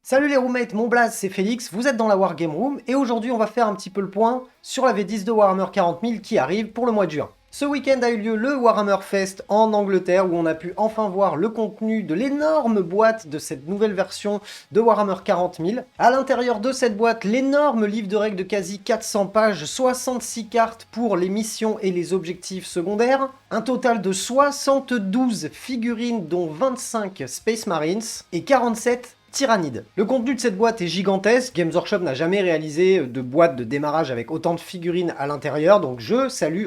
Salut les roommates, mon blaze c'est Félix, vous êtes dans la Wargame Room et aujourd'hui on va faire un petit peu le point sur la V10 de Warhammer 40 000 qui arrive pour le mois de juin. Ce week-end a eu lieu le Warhammer Fest en Angleterre où on a pu enfin voir le contenu de l'énorme boîte de cette nouvelle version de Warhammer 40 000. À l'intérieur de cette boîte, l'énorme livre de règles de quasi 400 pages, 66 cartes pour les missions et les objectifs secondaires, un total de 72 figurines dont 25 Space Marines et 47 Tyrannide. Le contenu de cette boîte est gigantesque, Games Workshop n'a jamais réalisé de boîte de démarrage avec autant de figurines à l'intérieur, donc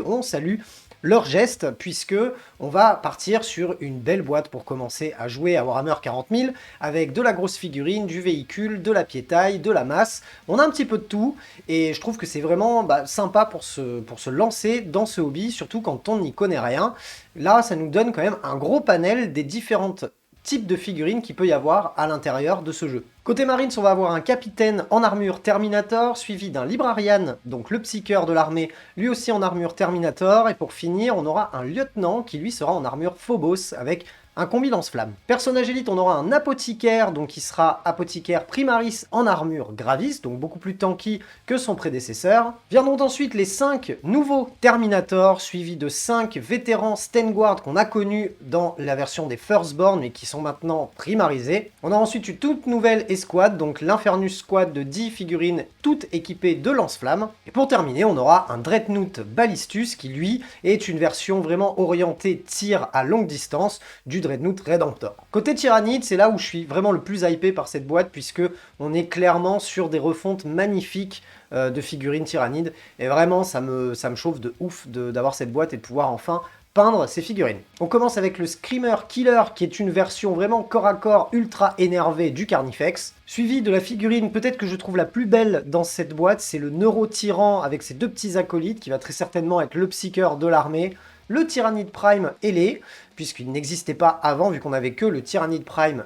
on salue leur geste, puisque on va partir sur une belle boîte pour commencer à jouer à Warhammer 40 000, avec de la grosse figurine, du véhicule, de la piétaille, de la masse, on a un petit peu de tout, et je trouve que c'est vraiment sympa pour se lancer dans ce hobby, surtout quand on n'y connaît rien. Là, ça nous donne quand même un gros panel des différentes type de figurines qu'il peut y avoir à l'intérieur de ce jeu. Côté Marines, on va avoir un capitaine en armure Terminator, suivi d'un Librarian, donc le psycheur de l'armée, lui aussi en armure Terminator, et pour finir, on aura un lieutenant qui lui sera en armure Phobos, avec un combi lance-flamme. Personnage élite, on aura un apothicaire, donc qui sera apothicaire Primaris en armure Gravis, donc beaucoup plus tanky que son prédécesseur. Viendront ensuite les 5 nouveaux Terminators, suivis de 5 vétérans Stenguard qu'on a connus dans la version des Firstborn, mais qui sont maintenant primarisés. On a ensuite une toute nouvelle escouade, donc l'Infernus Squad de 10 figurines, toutes équipées de lance-flammes. Et pour terminer, on aura un Dreadnought Ballistus, qui lui est une version vraiment orientée tir à longue distance du Dreadnought Redemptor. Côté Tyrannide, c'est là où je suis vraiment le plus hypé par cette boîte, puisque on est clairement sur des refontes magnifiques de figurines Tyrannide, et vraiment ça me chauffe de ouf d'avoir cette boîte et de pouvoir enfin peindre ces figurines. On commence avec le Screamer Killer, qui est une version vraiment corps à corps ultra énervée du Carnifex, suivi de la figurine peut-être que je trouve la plus belle dans cette boîte, c'est le Neuro-Tyran avec ses deux petits acolytes, qui va très certainement être le Psycheur de l'armée, le Tyrannide Prime ailé, puisqu'il n'existait pas avant, vu qu'on avait que le Tyrannide Prime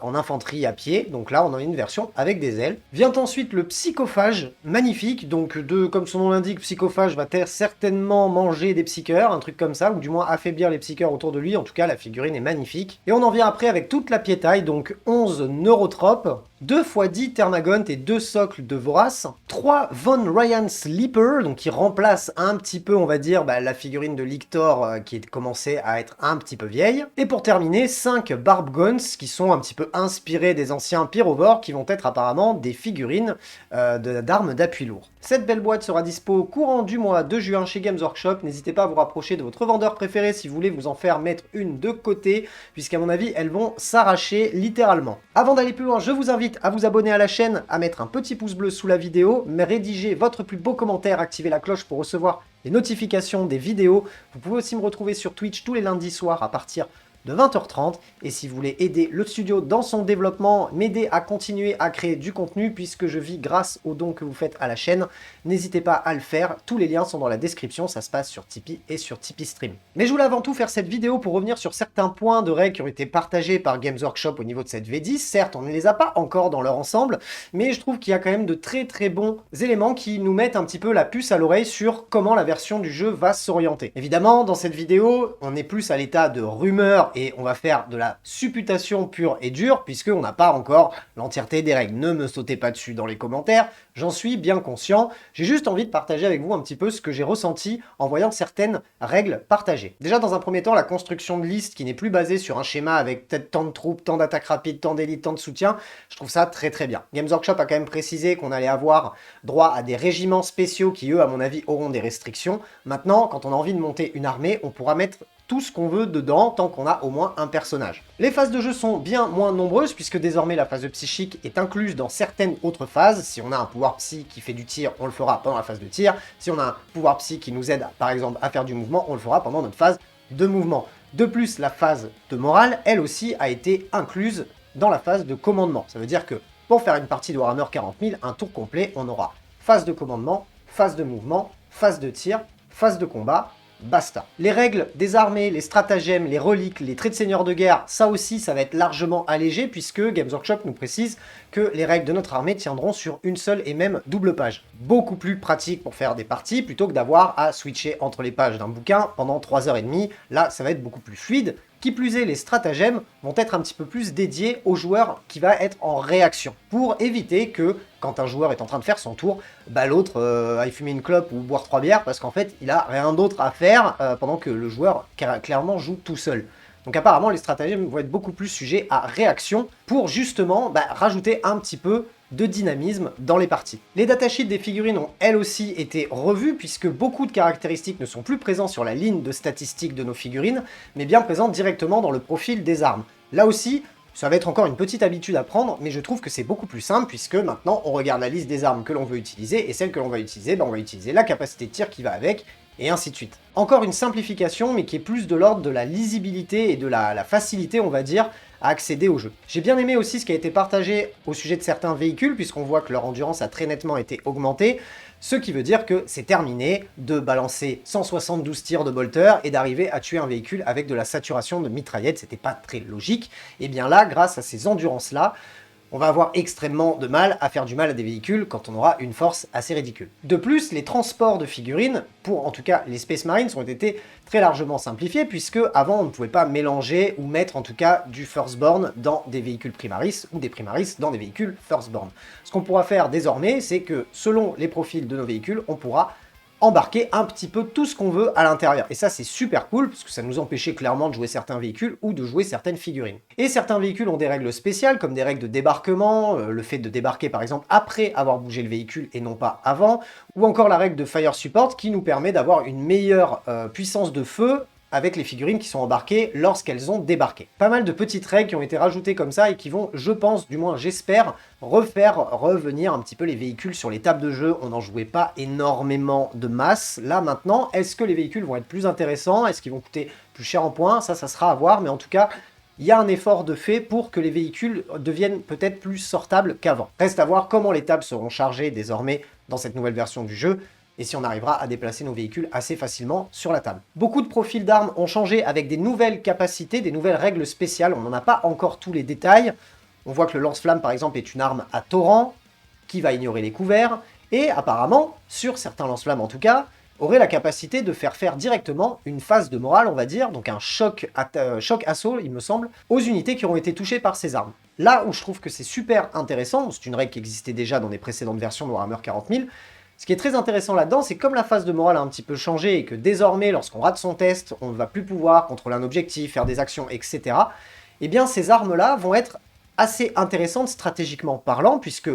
en infanterie à pied, donc là on a une version avec des ailes. Vient ensuite le Psychophage, magnifique, donc comme son nom l'indique, Psychophage va certainement manger des psycheurs, un truc comme ça, ou du moins affaiblir les psycheurs autour de lui, en tout cas la figurine est magnifique. Et on en vient après avec toute la piétaille, donc 11 Neurotropes, 2 x 10 Thermagant et 2 socles de Vorace, 3 Von Ryan Sleeper, donc qui remplace un petit peu, on va dire, la figurine de Lictor qui est commencée à être un petit peu vieille. Et pour terminer, 5 Barb Guns qui sont un petit peu inspirés des anciens pyrovores qui vont être apparemment des figurines d'armes d'appui lourd. Cette belle boîte sera dispo courant du mois de juin chez Games Workshop. N'hésitez pas à vous rapprocher de votre vendeur préféré si vous voulez vous en faire mettre une de côté, puisqu'à mon avis, elles vont s'arracher littéralement. Avant d'aller plus loin, je vous invite à vous abonner à la chaîne, à mettre un petit pouce bleu sous la vidéo, mais rédiger votre plus beau commentaire, activer la cloche pour recevoir les notifications des vidéos. Vous pouvez aussi me retrouver sur Twitch tous les lundis soirs à partir de 20h30, et si vous voulez aider le studio dans son développement, m'aider à continuer à créer du contenu, puisque je vis grâce aux dons que vous faites à la chaîne, n'hésitez pas à le faire, tous les liens sont dans la description, ça se passe sur Tipeee et sur Tipeee Stream. Mais je voulais avant tout faire cette vidéo pour revenir sur certains points de règles qui ont été partagés par Games Workshop au niveau de cette V10, certes on ne les a pas encore dans leur ensemble, mais je trouve qu'il y a quand même de très bons éléments qui nous mettent un petit peu la puce à l'oreille sur comment la version du jeu va s'orienter. Évidemment, dans cette vidéo, on est plus à l'état de rumeur, et on va faire de la supputation pure et dure, puisqu'on n'a pas encore l'entièreté des règles. Ne me sautez pas dessus dans les commentaires, j'en suis bien conscient. J'ai juste envie de partager avec vous un petit peu ce que j'ai ressenti en voyant certaines règles partagées. Déjà, dans un premier temps, la construction de liste qui n'est plus basée sur un schéma avec peut-être tant de troupes, tant d'attaques rapides, tant d'élites, tant de soutien, je trouve ça très bien. Games Workshop a quand même précisé qu'on allait avoir droit à des régiments spéciaux qui, eux, à mon avis, auront des restrictions. Maintenant, quand on a envie de monter une armée, on pourra mettre tout ce qu'on veut dedans, tant qu'on a au moins un personnage. Les phases de jeu sont bien moins nombreuses, puisque désormais la phase de psychique est incluse dans certaines autres phases. Si on a un pouvoir psy qui fait du tir, on le fera pendant la phase de tir. Si on a un pouvoir psy qui nous aide, par exemple, à faire du mouvement, on le fera pendant notre phase de mouvement. De plus, la phase de morale, elle aussi, a été incluse dans la phase de commandement. Ça veut dire que pour faire une partie de Warhammer 40 000, un tour complet, on aura phase de commandement, phase de mouvement, phase de tir, phase de combat, basta. Les règles des armées, les stratagèmes, les reliques, les traits de seigneur de guerre, ça aussi, ça va être largement allégé, puisque Games Workshop nous précise que les règles de notre armée tiendront sur une seule et même double page. Beaucoup plus pratique pour faire des parties, plutôt que d'avoir à switcher entre les pages d'un bouquin pendant 3h30. Là, ça va être beaucoup plus fluide, Qui plus est, les stratagèmes vont être un petit peu plus dédiés au joueur qui va être en réaction, pour éviter que, quand un joueur est en train de faire son tour, l'autre aille fumer une clope ou boire 3 bières, parce qu'en fait, il a rien d'autre à faire pendant que le joueur clairement joue tout seul. Donc apparemment, les stratagèmes vont être beaucoup plus sujets à réaction, pour justement rajouter un petit peu de dynamisme dans les parties. Les datasheets des figurines ont elles aussi été revues, puisque beaucoup de caractéristiques ne sont plus présentes sur la ligne de statistiques de nos figurines, mais bien présentes directement dans le profil des armes. Là aussi, ça va être encore une petite habitude à prendre, mais je trouve que c'est beaucoup plus simple, puisque maintenant on regarde la liste des armes que l'on veut utiliser, et celle que l'on va utiliser, on va utiliser la capacité de tir qui va avec, et ainsi de suite. Encore une simplification, mais qui est plus de l'ordre de la lisibilité et de la facilité, on va dire, à accéder au jeu. J'ai bien aimé aussi ce qui a été partagé au sujet de certains véhicules, puisqu'on voit que leur endurance a très nettement été augmentée, ce qui veut dire que c'est terminé de balancer 172 tirs de bolter et d'arriver à tuer un véhicule avec de la saturation de mitraillette, c'était pas très logique. Et bien là, grâce à ces endurances-là, on va avoir extrêmement de mal à faire du mal à des véhicules quand on aura une force assez ridicule. De plus, les transports de figurines, pour en tout cas les Space Marines, ont été très largement simplifiés, puisque avant on ne pouvait pas mélanger ou mettre en tout cas du Firstborn dans des véhicules Primaris ou des Primaris dans des véhicules Firstborn. Ce qu'on pourra faire désormais, c'est que selon les profils de nos véhicules, on pourra embarquer un petit peu tout ce qu'on veut à l'intérieur. Et ça, c'est super cool, parce que ça nous empêchait clairement de jouer certains véhicules ou de jouer certaines figurines. Et certains véhicules ont des règles spéciales, comme des règles de débarquement, le fait de débarquer par exemple après avoir bougé le véhicule et non pas avant, ou encore la règle de Fire Support qui nous permet d'avoir une meilleure puissance de feu avec les figurines qui sont embarquées lorsqu'elles ont débarqué. Pas mal de petites règles qui ont été rajoutées comme ça et qui vont, je pense, du moins j'espère, refaire revenir un petit peu les véhicules sur les tables de jeu. On n'en jouait pas énormément de masse. Là maintenant, est-ce que les véhicules vont être plus intéressants? Est-ce qu'ils vont coûter plus cher en points? Ça sera à voir, mais en tout cas, il y a un effort de fait pour que les véhicules deviennent peut-être plus sortables qu'avant. Reste à voir comment les tables seront chargées désormais dans cette nouvelle version du jeu, et si on arrivera à déplacer nos véhicules assez facilement sur la table. Beaucoup de profils d'armes ont changé avec des nouvelles capacités, des nouvelles règles spéciales, on n'en a pas encore tous les détails. On voit que le lance-flamme par exemple est une arme à torrent, qui va ignorer les couverts, et apparemment, sur certains lance-flammes en tout cas, aurait la capacité de faire directement une phase de morale, on va dire, donc un choc assaut, il me semble, aux unités qui auront été touchées par ces armes. Là où je trouve que c'est super intéressant, c'est une règle qui existait déjà dans des précédentes versions de Warhammer 40 000, ce qui est très intéressant là-dedans, c'est comme la phase de morale a un petit peu changé et que désormais, lorsqu'on rate son test, on ne va plus pouvoir contrôler un objectif, faire des actions, etc. Eh bien, ces armes-là vont être assez intéressantes stratégiquement parlant, puisque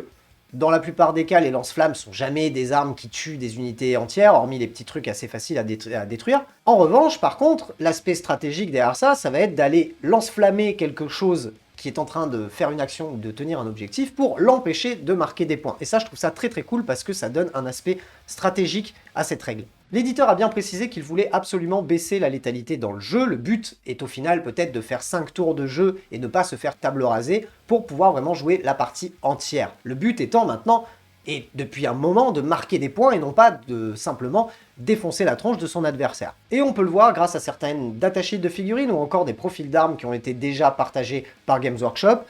dans la plupart des cas, les lance-flammes sont jamais des armes qui tuent des unités entières, hormis les petits trucs assez faciles à détruire. En revanche, par contre, l'aspect stratégique derrière ça, ça va être d'aller lance-flammer quelque chose qui est en train de faire une action ou de tenir un objectif pour l'empêcher de marquer des points. Et ça, je trouve ça très très cool parce que ça donne un aspect stratégique à cette règle. L'éditeur a bien précisé qu'il voulait absolument baisser la létalité dans le jeu. Le but est au final peut-être de faire 5 tours de jeu et ne pas se faire table rasée pour pouvoir vraiment jouer la partie entière. Le but étant maintenant, et depuis un moment, de marquer des points et non pas de simplement défoncer la tronche de son adversaire. Et on peut le voir grâce à certaines datasheets de figurines ou encore des profils d'armes qui ont été déjà partagés par Games Workshop.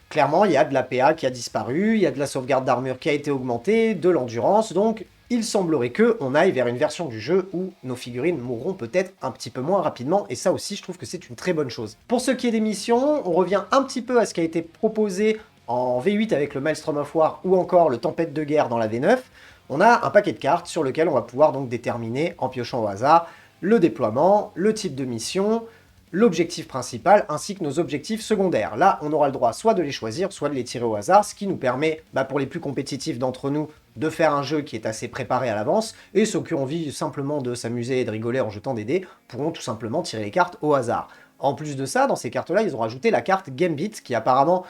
Clairement, il y a de la PA qui a disparu, il y a de la sauvegarde d'armure qui a été augmentée, de l'endurance, donc il semblerait qu'on aille vers une version du jeu où nos figurines mourront peut-être un petit peu moins rapidement, et ça aussi je trouve que c'est une très bonne chose. Pour ce qui est des missions, on revient un petit peu à ce qui a été proposé en V8 avec le Maelstrom of War ou encore le Tempête de Guerre dans la V9, on a un paquet de cartes sur lequel on va pouvoir donc déterminer, en piochant au hasard, le déploiement, le type de mission, l'objectif principal, ainsi que nos objectifs secondaires. Là, on aura le droit soit de les choisir, soit de les tirer au hasard, ce qui nous permet, pour les plus compétitifs d'entre nous, de faire un jeu qui est assez préparé à l'avance, et ceux qui ont envie simplement de s'amuser et de rigoler en jetant des dés pourront tout simplement tirer les cartes au hasard. En plus de ça, dans ces cartes-là, ils ont rajouté la carte Gambit, qui apparemment,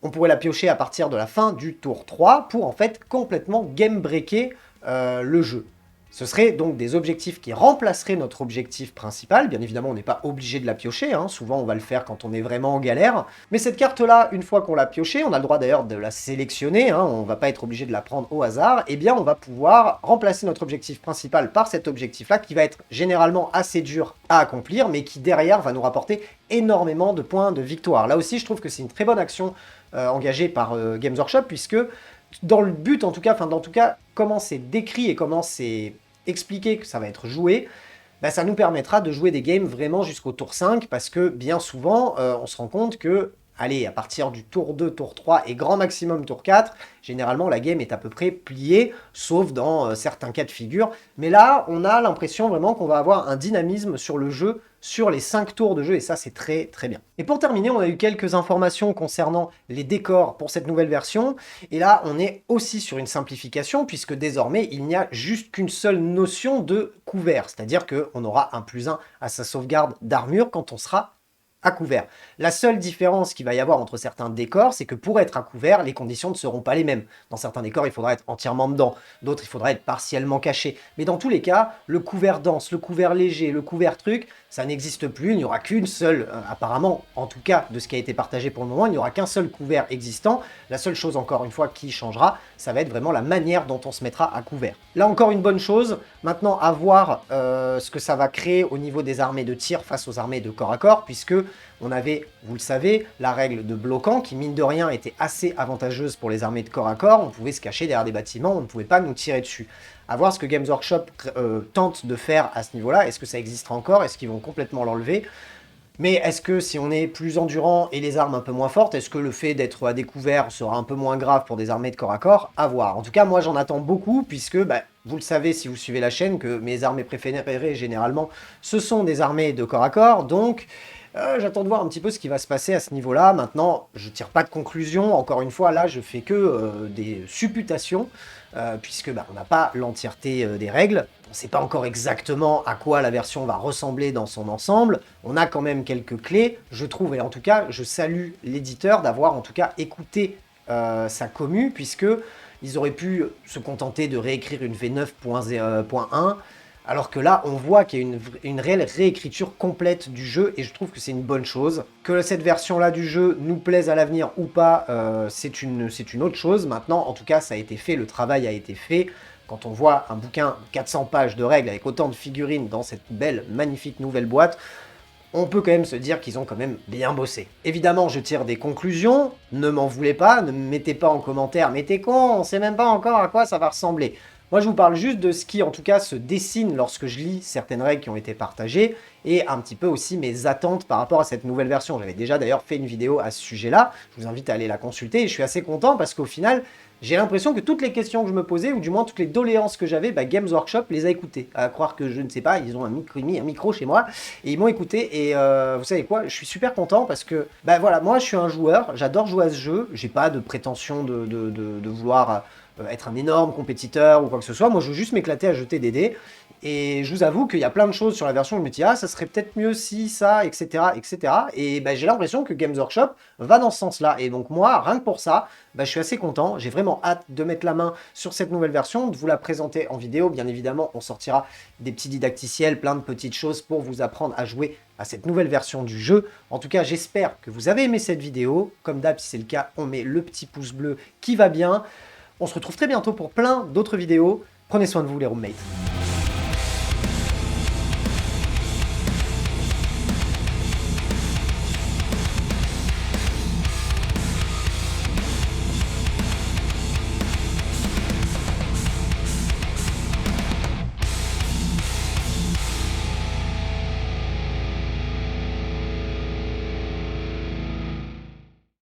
on pourrait la piocher à partir de la fin du tour 3 pour en fait complètement game-breaker le jeu. Ce seraient donc des objectifs qui remplaceraient notre objectif principal. Bien évidemment, on n'est pas obligé de la piocher, hein. Souvent on va le faire quand on est vraiment en galère. Mais cette carte-là, une fois qu'on l'a piochée, on a le droit d'ailleurs de la sélectionner, hein. On ne va pas être obligé de la prendre au hasard, et bien on va pouvoir remplacer notre objectif principal par cet objectif-là, qui va être généralement assez dur à accomplir, mais qui derrière va nous rapporter énormément de points de victoire. Là aussi, je trouve que c'est une très bonne action engagée par Games Workshop, puisque dans le but, en tout cas, comment c'est décrit et comment c'est expliqué que ça va être joué, bah, ça nous permettra de jouer des games vraiment jusqu'au tour 5, parce que bien souvent, on se rend compte que, allez, à partir du tour 2, tour 3 et grand maximum tour 4, généralement la game est à peu près pliée, sauf dans certains cas de figure. Mais là, on a l'impression vraiment qu'on va avoir un dynamisme sur le jeu, sur les 5 tours de jeu, et ça c'est très très bien. Et pour terminer, on a eu quelques informations concernant les décors pour cette nouvelle version, et là on est aussi sur une simplification, puisque désormais il n'y a juste qu'une seule notion de couvert, c'est-à-dire qu'on aura un +1 à sa sauvegarde d'armure quand on sera à couvert. La seule différence qu'il va y avoir entre certains décors, c'est que pour être à couvert, les conditions ne seront pas les mêmes. Dans certains décors, il faudra être entièrement dedans, d'autres, il faudra être partiellement caché. Mais dans tous les cas, le couvert dense, le couvert léger, le couvert truc, ça n'existe plus, il n'y aura qu'une seule, apparemment, en tout cas, de ce qui a été partagé pour le moment, il n'y aura qu'un seul couvert existant. La seule chose, encore une fois, qui changera, ça va être vraiment la manière dont on se mettra à couvert. Là, encore une bonne chose, maintenant, à voir ce que ça va créer au niveau des armées de tir face aux armées de corps à corps, puisque on avait, vous le savez, la règle de bloquant qui, mine de rien, était assez avantageuse pour les armées de corps à corps. On pouvait se cacher derrière des bâtiments, on ne pouvait pas nous tirer dessus. À voir ce que Games Workshop tente de faire à ce niveau-là. Est-ce que ça existera encore? Est-ce qu'ils vont complètement l'enlever? Mais est-ce que si on est plus endurant et les armes un peu moins fortes, est-ce que le fait d'être à découvert sera un peu moins grave pour des armées de corps à corps? À voir. En tout cas, moi j'en attends beaucoup, puisque bah, vous le savez si vous suivez la chaîne, que mes armées préférées, généralement, ce sont des armées de corps à corps, donc j'attends de voir un petit peu ce qui va se passer à ce niveau-là. Maintenant, je tire pas de conclusion. Encore une fois, là, je fais que des supputations, puisque bah, on n'a pas l'entièreté des règles. On ne sait pas encore exactement à quoi la version va ressembler dans son ensemble. On a quand même quelques clés, je trouve, et en tout cas, je salue l'éditeur d'avoir en tout cas écouté sa commu, puisque ils auraient pu se contenter de réécrire une V9.1, alors que là, on voit qu'il y a une réelle réécriture complète du jeu, et je trouve que c'est une bonne chose. Que cette version-là du jeu nous plaise à l'avenir ou pas, c'est une autre chose. Maintenant, en tout cas, ça a été fait, le travail a été fait. Quand on voit un bouquin 400 pages de règles avec autant de figurines dans cette belle, magnifique nouvelle boîte, on peut quand même se dire qu'ils ont quand même bien bossé. Évidemment, je tire des conclusions, ne m'en voulez pas, ne me mettez pas en commentaire, mais t'es con, on sait même pas encore à quoi ça va ressembler. Moi, je vous parle juste de ce qui, en tout cas, se dessine lorsque je lis certaines règles qui ont été partagées, et un petit peu aussi mes attentes par rapport à cette nouvelle version. J'avais déjà d'ailleurs fait une vidéo à ce sujet-là, je vous invite à aller la consulter, et je suis assez content parce qu'au final, j'ai l'impression que toutes les questions que je me posais, ou du moins toutes les doléances que j'avais, bah, Games Workshop les a écoutées. À croire que je ne sais pas, ils ont un micro chez moi, et ils m'ont écouté, et vous savez quoi, je suis super content parce que, bah voilà, moi je suis un joueur, j'adore jouer à ce jeu, j'ai pas de prétention de vouloir être un énorme compétiteur ou quoi que ce soit, moi je veux juste m'éclater à jeter des dés, et je vous avoue qu'il y a plein de choses sur la version où je me dis, ah ça serait peut-être mieux si, ça, etc. etc. Et bah, j'ai l'impression que Games Workshop va dans ce sens-là, et donc moi, rien que pour ça, bah, je suis assez content, j'ai vraiment hâte de mettre la main sur cette nouvelle version, de vous la présenter en vidéo. Bien évidemment, on sortira des petits didacticiels, plein de petites choses pour vous apprendre à jouer à cette nouvelle version du jeu. En tout cas, j'espère que vous avez aimé cette vidéo. Comme d'hab, si c'est le cas, on met le petit pouce bleu qui va bien. On se retrouve très bientôt pour plein d'autres vidéos. Prenez soin de vous les roommates.